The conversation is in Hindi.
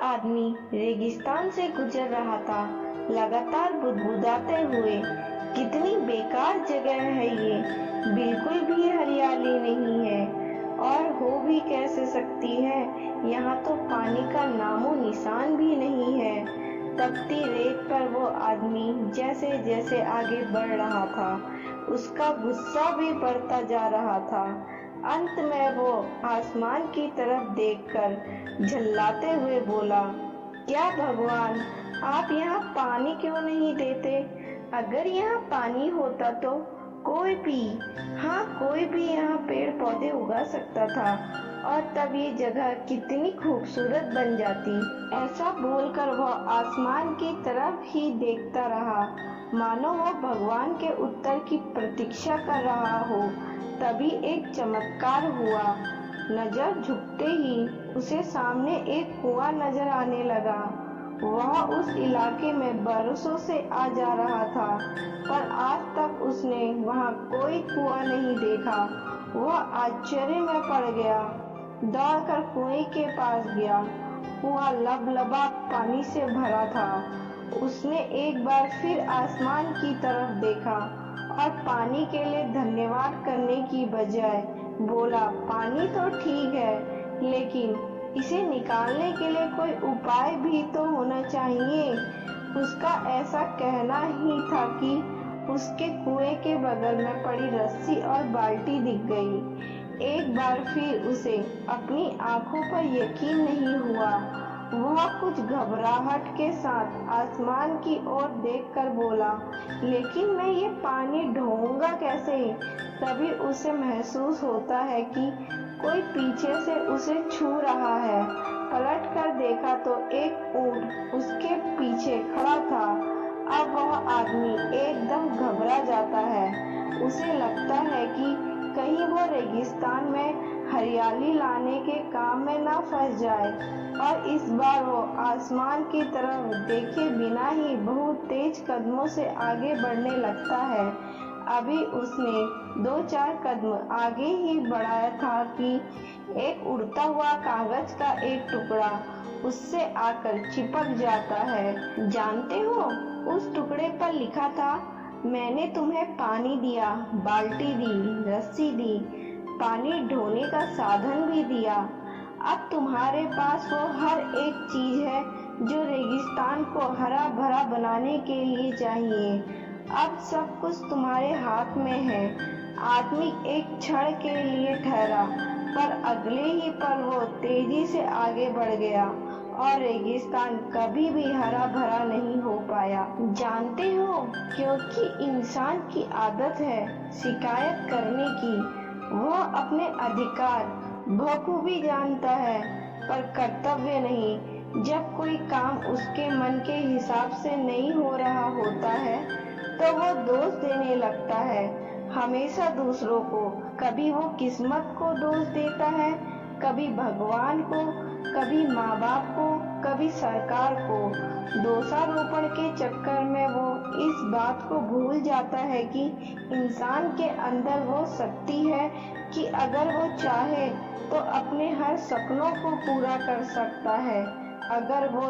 आदमी रेगिस्तान से गुजर रहा था, लगातार बुदबुदाते हुए। कितनी बेकार जगह है ये, बिल्कुल भी हरियाली नहीं है, और हो भी कैसे सकती है, यहाँ तो पानी का नामो निशान भी नहीं है। तपती रेत पर वो आदमी जैसे जैसे आगे बढ़ रहा था, उसका गुस्सा भी बढ़ता जा रहा था। अंत में वो आसमान की तरफ देखकर झल्लाते हुए बोला, क्या भगवान, आप यहाँ पानी क्यों नहीं देते? अगर यहाँ पानी होता तो कोई भी यहाँ पेड़ पौधे उगा सकता था, और तब ये जगह कितनी खूबसूरत बन जाती। ऐसा बोलकर वह आसमान की तरफ ही देखता रहा, मानो वो भगवान के उत्तर की प्रतीक्षा कर रहा हो। तभी एक चमत्कार हुआ। नजर झुकते ही उसे सामने एक कुआं नजर आने लगा। वह उस इलाके में बरसों से आ जा रहा था, पर आज तक उसने वहां कोई कुआं नहीं देखा। वह आश्चर्य में पड़ गया, दौड़कर कुएं के पास गया। कुआं लबलबा पानी से भरा था। उसने एक बार फिर आसमान की तरफ देखा और पानी के लिए धन्यवाद करने की बजाय बोला, पानी तो ठीक है, लेकिन इसे निकालने के लिए कोई उपाय भी तो होना चाहिए। उसका ऐसा कहना ही था कि उसके कुएं के बगल में पड़ी रस्सी और बाल्टी दिख गई। एक बार फिर उसे अपनी आंखों पर यकीन नहीं हुआ। वह कुछ घबराहट के साथ आसमान की ओर देखकर बोला, लेकिन मैं ये पानी ढोऊंगा कैसे? तभी उसे महसूस होता है कि कोई पीछे से उसे छू रहा है। पलट कर देखा तो एक ऊंट उसके पीछे खड़ा था। अब वह आदमी एकदम घबरा जाता है। उसे लगता है कि कहीं वो रेगिस्तान में हरियाली लाने के काम में ना फंस जाए, और इस बार वो आसमान की तरफ देखे बिना ही बहुत तेज कदमों से आगे बढ़ने लगता है। अभी उसने 2-4 कदम आगे ही बढ़ाया था कि एक उड़ता हुआ कागज का एक टुकड़ा उससे आकर चिपक जाता है। जानते हो, उस टुकड़े पर लिखा था, मैंने तुम्हें पानी दिया, बाल्टी दी, रस्सी दी, पानी ढोने का साधन भी दिया। अब तुम्हारे पास वो हर एक चीज है जो रेगिस्तान को हरा भरा बनाने के लिए चाहिए। अब सब कुछ तुम्हारे हाथ में है। आदमी एक क्षण के लिए ठहरा, पर अगले ही पल वो तेजी से आगे बढ़ गया और रेगिस्तान कभी भी हरा भरा नहीं हो पाया। जानते हो, क्योंकि इंसान की आदत है शिकायत करने की। वह अपने अधिकार बखूबी जानता है, पर कर्तव्य नहीं। जब कोई काम उसके मन के हिसाब से नहीं हो रहा होता है, तो वो दोष देने लगता है, हमेशा दूसरों को। कभी वो किस्मत को दोष देता है, कभी भगवान को, कभी माँ बाप को, कभी सरकार को। दोषारोपण के चक्कर में वो इस बात को भूल जाता है कि इंसान के अंदर वो शक्ति है कि अगर वो चाहे तो अपने हर सपनों को पूरा कर सकता है। अगर वो